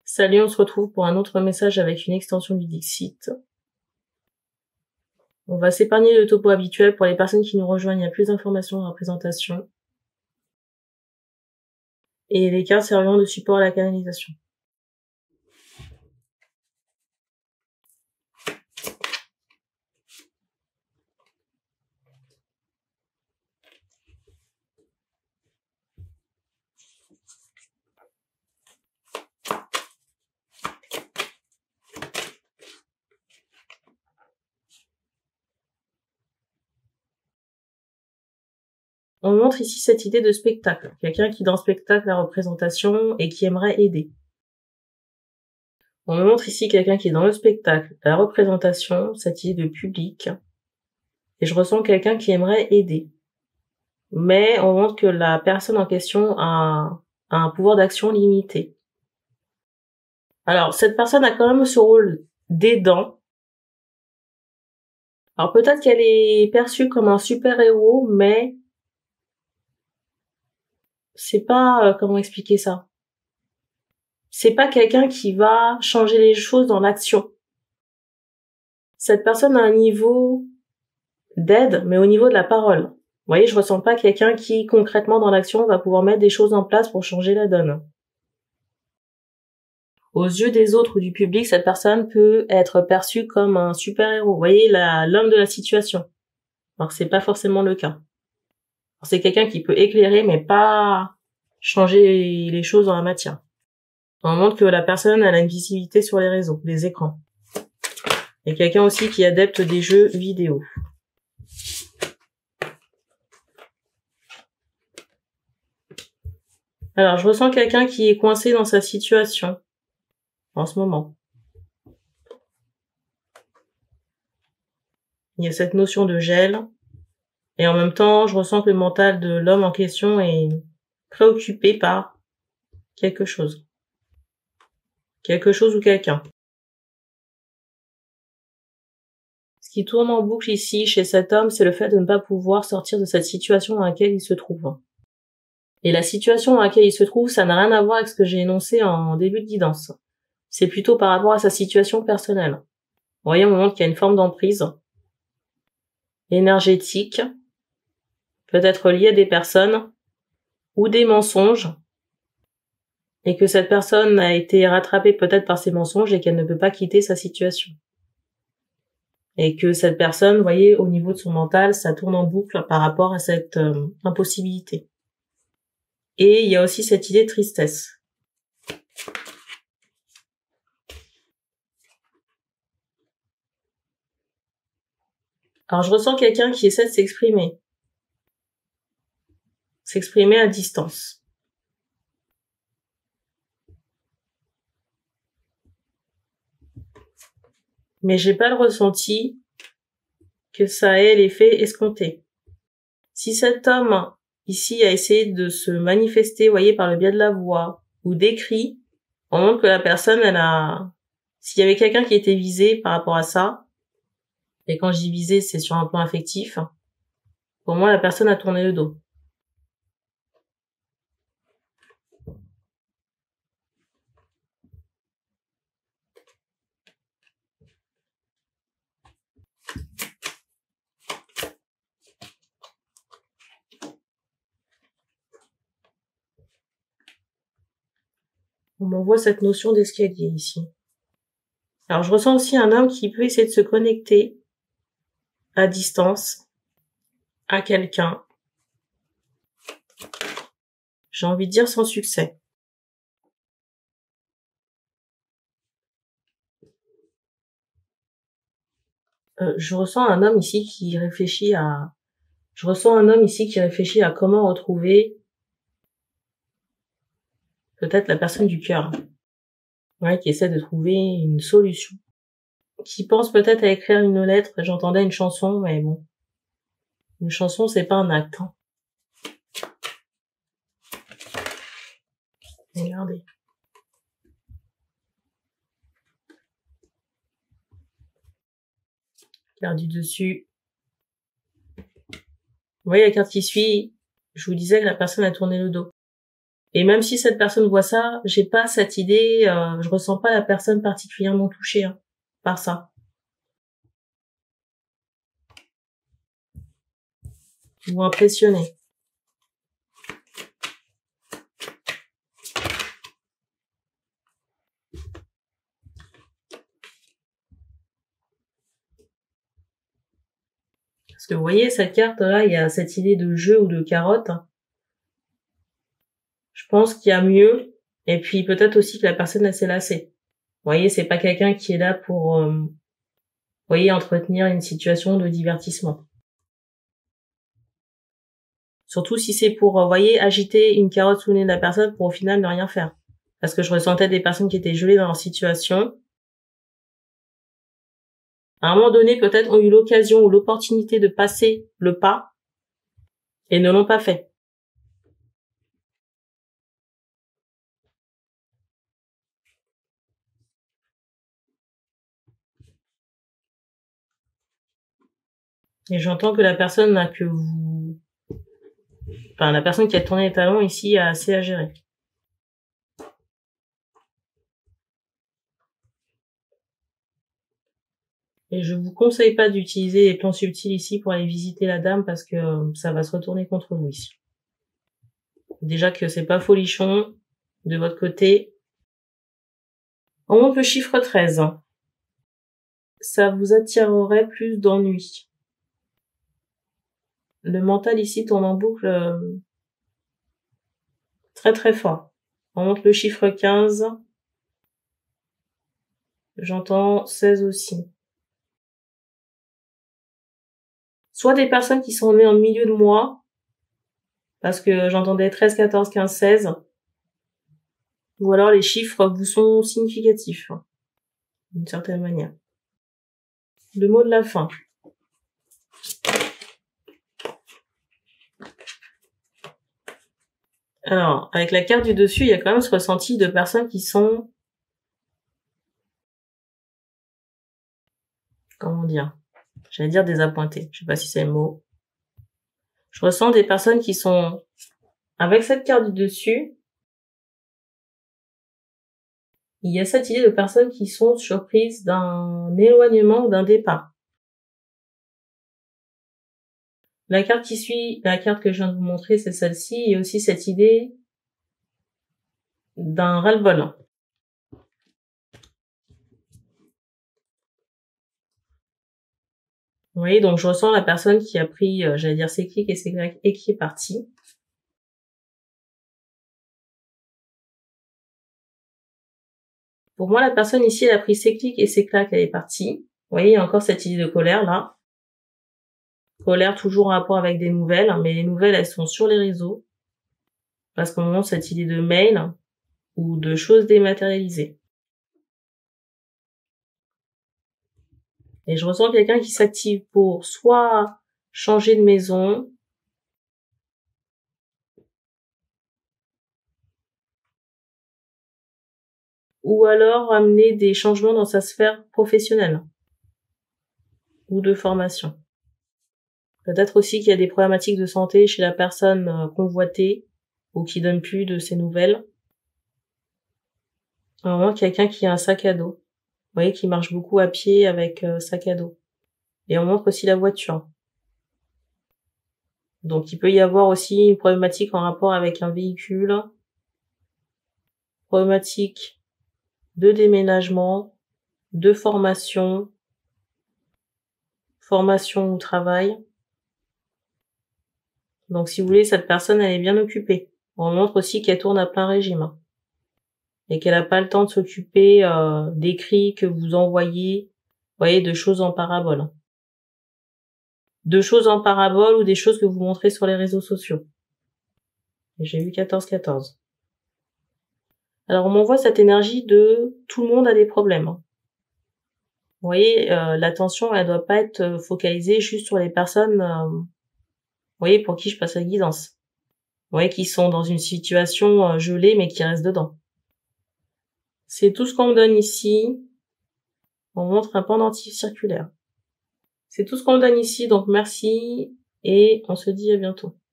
Salut, on se retrouve pour un autre message avec une extension du Dixit. On va s'épargner le topo habituel pour les personnes qui nous rejoignent. Il y a plus d'informations dans la présentation. Et les cartes serviront de support à la canalisation. On montre ici cette idée de spectacle. Quelqu'un qui dans le spectacle la représentation et qui aimerait aider. On me montre ici quelqu'un qui est dans le spectacle, la représentation, cette idée de public. Et je ressens quelqu'un qui aimerait aider. Mais on montre que la personne en question a un pouvoir d'action limité. Alors, cette personne a quand même ce rôle d'aidant. Alors peut-être qu'elle est perçue comme un super-héros, mais c'est pas, comment expliquer ça? C'est pas quelqu'un qui va changer les choses dans l'action. Cette personne a un niveau d'aide, mais au niveau de la parole. Vous voyez, je ressens pas quelqu'un qui, concrètement, dans l'action, va pouvoir mettre des choses en place pour changer la donne. Aux yeux des autres ou du public, cette personne peut être perçue comme un super-héros. Vous voyez, l'homme de la situation. Alors c'est pas forcément le cas. C'est quelqu'un qui peut éclairer, mais pas changer les choses dans la matière. On montre que la personne elle a une visibilité sur les réseaux, les écrans. Et quelqu'un aussi qui est adepte des jeux vidéo. Alors, je ressens quelqu'un qui est coincé dans sa situation en ce moment. Il y a cette notion de gel. Et en même temps, je ressens que le mental de l'homme en question est préoccupé par quelque chose. Quelque chose ou quelqu'un. Ce qui tourne en boucle ici, chez cet homme, c'est le fait de ne pas pouvoir sortir de cette situation dans laquelle il se trouve. Et la situation dans laquelle il se trouve, ça n'a rien à voir avec ce que j'ai énoncé en début de guidance. C'est plutôt par rapport à sa situation personnelle. Vous voyez, on montre qu'il y a une forme d'emprise énergétique, peut-être liée à des personnes ou des mensonges, et que cette personne a été rattrapée peut-être par ces mensonges et qu'elle ne peut pas quitter sa situation. Et que cette personne, vous voyez, au niveau de son mental, ça tourne en boucle par rapport à cette impossibilité. Et il y a aussi cette idée de tristesse. Alors je ressens quelqu'un qui essaie de s'exprimer. S'exprimer à distance. Mais j'ai pas le ressenti que ça ait l'effet escompté. Si cet homme ici a essayé de se manifester, vous voyez, par le biais de la voix ou d'écrit, on montre que la personne, s'il y avait quelqu'un qui était visé par rapport à ça, et quand je dis visé, c'est sur un plan affectif, pour moi, la personne a tourné le dos. On m'envoie cette notion d'escalier ici. Alors, je ressens aussi un homme qui peut essayer de se connecter à distance à quelqu'un. J'ai envie de dire sans succès. Je ressens un homme ici qui réfléchit à comment retrouver peut-être la personne du cœur. Ouais, qui essaie de trouver une solution. Qui pense peut-être à écrire une lettre. J'entendais une chanson, mais bon. Une chanson, c'est pas un acte. Hein. Regardez. Carte du dessus. Vous voyez la carte qui suit, je vous disais que la personne a tourné le dos. Et même si cette personne voit ça, j'ai pas cette idée, je ressens pas la personne particulièrement touchée par ça. Ou impressionnée. Parce que vous voyez, cette carte-là, il y a cette idée de jeu ou de carotte. Je pense qu'il y a mieux. Et puis peut-être aussi que la personne, elle s'est lassée. Vous voyez, c'est pas quelqu'un qui est là pour, vous voyez, entretenir une situation de divertissement. Surtout si c'est pour, vous voyez, agiter une carotte sous le nez de la personne pour au final ne rien faire. Parce que je ressentais des personnes qui étaient gelées dans leur situation. À un moment donné, peut-être ont eu l'occasion ou l'opportunité de passer le pas et ne l'ont pas fait. Et j'entends que la personne la personne qui a tourné les talons ici a assez à gérer. Et je vous conseille pas d'utiliser les plans subtils ici pour aller visiter la dame parce que ça va se retourner contre vous ici. Déjà que c'est pas folichon de votre côté. On monte le chiffre 13. Ça vous attirerait plus d'ennuis. Le mental ici tourne en boucle très très fort. On monte le chiffre 15. J'entends 16 aussi. Soit des personnes qui sont nées en milieu de mois, parce que j'entendais 13, 14, 15, 16. Ou alors les chiffres vous sont significatifs, d'une certaine manière. Le mot de la fin. Alors, avec la carte du dessus, il y a quand même ce ressenti de personnes qui sont... Comment dire ? J'allais dire désappointées. Je sais pas si c'est le mot. Je ressens des personnes qui sont... Avec cette carte du dessus, il y a cette idée de personnes qui sont surprises d'un éloignement ou d'un départ. La carte qui suit, la carte que je viens de vous montrer, c'est celle-ci. Il y a aussi cette idée d'un ras-le-bol. Vous voyez, donc je ressens la personne qui a pris, j'allais dire ses clics et ses claques et qui est partie. Pour moi, la personne ici, elle a pris ses clics et ses claques, elle est partie. Vous voyez, il y a encore cette idée de colère, là. Colère toujours en rapport avec des nouvelles, mais les nouvelles, elles sont sur les réseaux. Parce qu'on montre cette idée de mail ou de choses dématérialisées. Et je ressens quelqu'un qui s'active pour soit changer de maison, ou alors amener des changements dans sa sphère professionnelle ou de formation. Peut-être aussi qu'il y a des problématiques de santé chez la personne convoitée ou qui donne plus de ses nouvelles. Vraiment quelqu'un qui a un sac à dos. Vous voyez, qui marche beaucoup à pied avec sac à dos. Et on montre aussi la voiture. Donc il peut y avoir aussi une problématique en rapport avec un véhicule, problématique de déménagement, de formation au travail. Donc si vous voulez, cette personne, elle est bien occupée. On montre aussi qu'elle tourne à plein régime. Et qu'elle n'a pas le temps de s'occuper d'écrits que vous envoyez, vous voyez, de choses en parabole. De choses en parabole ou des choses que vous montrez sur les réseaux sociaux. Et j'ai eu 14-14. Alors on m'envoie cette énergie de tout le monde a des problèmes. Vous voyez, l'attention, elle doit pas être focalisée juste sur les personnes, vous voyez, pour qui je passe la guidance. Vous voyez, qui sont dans une situation gelée mais qui restent dedans. C'est tout ce qu'on me donne ici. On montre un pendentif circulaire. C'est tout ce qu'on me donne ici, donc merci et on se dit à bientôt.